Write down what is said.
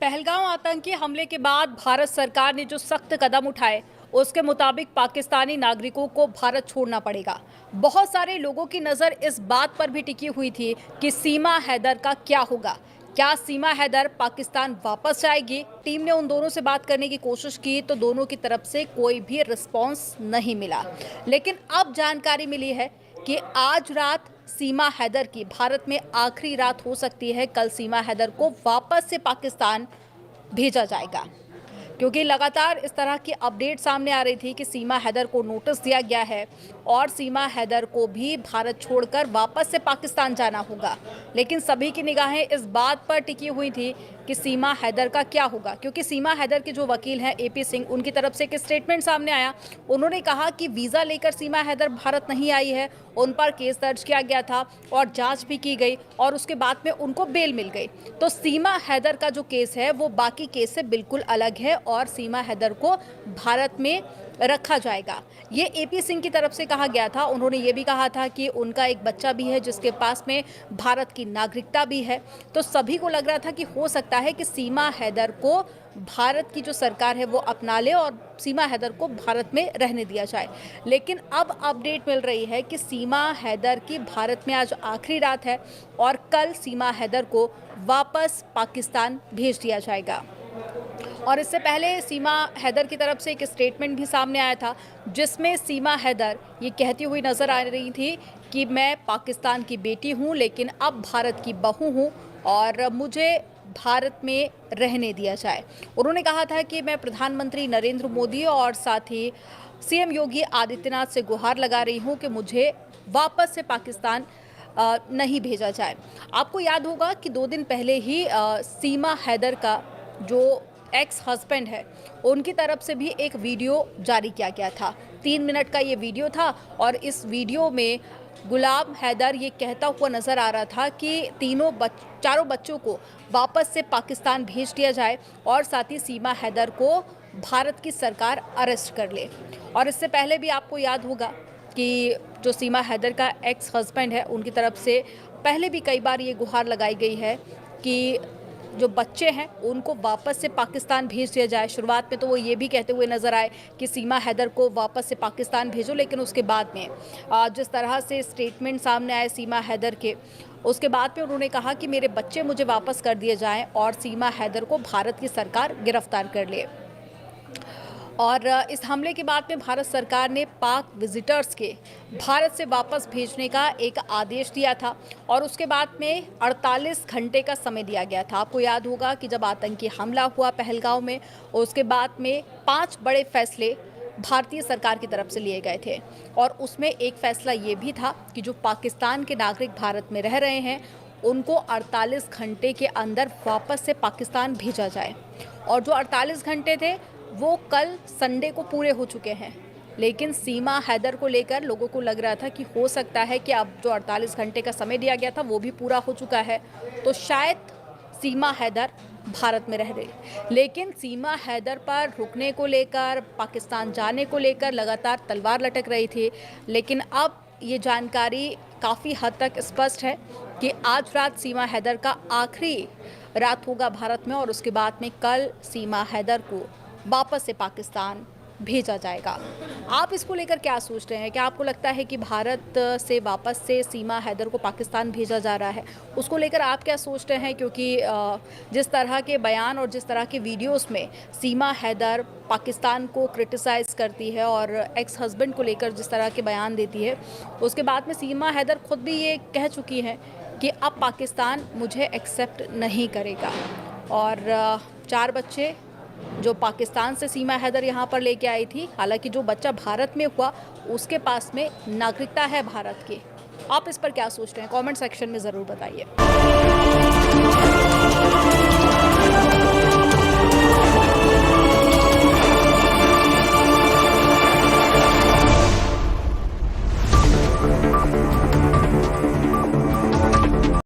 पहलगाम आतंकी हमले के बाद भारत सरकार ने जो सख्त कदम उठाए उसके मुताबिक पाकिस्तानी नागरिकों को भारत छोड़ना पड़ेगा। बहुत सारे लोगों की नज़र इस बात पर भी टिकी हुई थी कि सीमा हैदर का क्या होगा। क्या सीमा हैदर पाकिस्तान वापस जाएगी? टीम ने उन दोनों से बात करने की कोशिश की तो दोनों की तरफ से कोई भी रिस्पॉन्स नहीं मिला। लेकिन अब जानकारी मिली है कि आज रात सीमा हैदर की भारत में आखिरी रात हो सकती है। कल सीमा हैदर को वापस से पाकिस्तान भेजा जाएगा, क्योंकि लगातार इस तरह की अपडेट सामने आ रही थी कि सीमा हैदर को नोटिस दिया गया है और सीमा हैदर को भी भारत छोड़कर वापस से पाकिस्तान जाना होगा। लेकिन सभी की निगाहें इस बात पर टिकी हुई थी कि सीमा हैदर का क्या होगा, क्योंकि सीमा हैदर के जो वकील हैं AP सिंह, उनकी तरफ से एक स्टेटमेंट सामने आया। उन्होंने कहा कि वीज़ा लेकर सीमा हैदर भारत नहीं आई है, उन पर केस दर्ज किया गया था और जांच भी की गई और उसके बाद में उनको बेल मिल गई। तो सीमा हैदर का जो केस है वो बाकी केस से बिल्कुल अलग है और सीमा हैदर को भारत में रखा जाएगा, ये AP सिंह की तरफ से कहा गया था। उन्होंने ये भी कहा था कि उनका एक बच्चा भी है जिसके पास में भारत की नागरिकता भी है। तो सभी को लग रहा था कि हो सकता है कि सीमा हैदर को भारत की जो सरकार है वो अपना ले और सीमा हैदर को भारत में रहने दिया जाए। लेकिन अब अपडेट मिल रही है कि सीमा हैदर की भारत में आज आखिरी रात है और कल सीमा हैदर को वापस पाकिस्तान भेज दिया जाएगा। और इससे पहले सीमा हैदर की तरफ से एक स्टेटमेंट भी सामने आया था, जिसमें सीमा हैदर ये कहती हुई नज़र आ रही थी कि मैं पाकिस्तान की बेटी हूँ लेकिन अब भारत की बहू हूँ और मुझे भारत में रहने दिया जाए। उन्होंने कहा था कि मैं प्रधानमंत्री नरेंद्र मोदी और साथ ही CM योगी आदित्यनाथ से गुहार लगा रही हूँ कि मुझे वापस से पाकिस्तान नहीं भेजा जाए। आपको याद होगा कि 2 दिन पहले ही सीमा हैदर का जो एक्स हस्बैंड है उनकी तरफ से भी एक वीडियो जारी किया गया था। 3 मिनट का ये वीडियो था और इस वीडियो में गुलाम हैदर ये कहता हुआ नज़र आ रहा था कि चारों बच्चों को वापस से पाकिस्तान भेज दिया जाए और साथ ही सीमा हैदर को भारत की सरकार अरेस्ट कर ले। और इससे पहले भी आपको याद होगा कि जो सीमा हैदर का एक्स हस्बैंड है उनकी तरफ से पहले भी कई बार ये गुहार लगाई गई है कि जो बच्चे हैं उनको वापस से पाकिस्तान भेज दिया जाए। शुरुआत में तो वो ये भी कहते हुए नज़र आए कि सीमा हैदर को वापस से पाकिस्तान भेजो, लेकिन उसके बाद में जिस तरह से स्टेटमेंट सामने आए सीमा हैदर के, उसके बाद में उन्होंने कहा कि मेरे बच्चे मुझे वापस कर दिए जाएं और सीमा हैदर को भारत की सरकार गिरफ्तार कर ले। और इस हमले के बाद में भारत सरकार ने पाक विजिटर्स के भारत से वापस भेजने का एक आदेश दिया था और उसके बाद में 48 घंटे का समय दिया गया था। आपको याद होगा कि जब आतंकी हमला हुआ पहलगाम में, उसके बाद में 5 बड़े फैसले भारतीय सरकार की तरफ से लिए गए थे और उसमें एक फैसला ये भी था कि जो पाकिस्तान के नागरिक भारत में रह रहे हैं उनको 48 घंटे के अंदर वापस से पाकिस्तान भेजा जाए। और जो 48 घंटे थे वो कल संडे को पूरे हो चुके हैं, लेकिन सीमा हैदर को लेकर लोगों को लग रहा था कि हो सकता है कि अब जो 48 घंटे का समय दिया गया था वो भी पूरा हो चुका है, तो शायद सीमा हैदर भारत में रह रही। लेकिन सीमा हैदर पर रुकने को लेकर, पाकिस्तान जाने को लेकर लगातार तलवार लटक रही थी। लेकिन अब ये जानकारी काफ़ी हद तक स्पष्ट है कि आज रात सीमा हैदर का आखिरी रात होगा भारत में और उसके बाद में कल सीमा हैदर को वापस से पाकिस्तान भेजा जाएगा। आप इसको लेकर क्या सोच रहे हैं? क्या आपको लगता है कि भारत से वापस से सीमा हैदर को पाकिस्तान भेजा जा रहा है? उसको लेकर आप क्या सोच रहे हैं? क्योंकि जिस तरह के बयान और जिस तरह के वीडियोस में सीमा हैदर पाकिस्तान को क्रिटिसाइज़ करती है और एक्स हस्बैंड को लेकर जिस तरह के बयान देती है, उसके बाद में सीमा हैदर खुद भी ये कह चुकी हैं कि अब पाकिस्तान मुझे एक्सेप्ट नहीं करेगा। और 4 बच्चे जो पाकिस्तान से सीमा हैदर यहाँ पर लेके आई थी, हालांकि जो बच्चा भारत में हुआ उसके पास में नागरिकता है भारत की। आप इस पर क्या सोचते हैं? कमेंट सेक्शन में ज़रूर बताइए।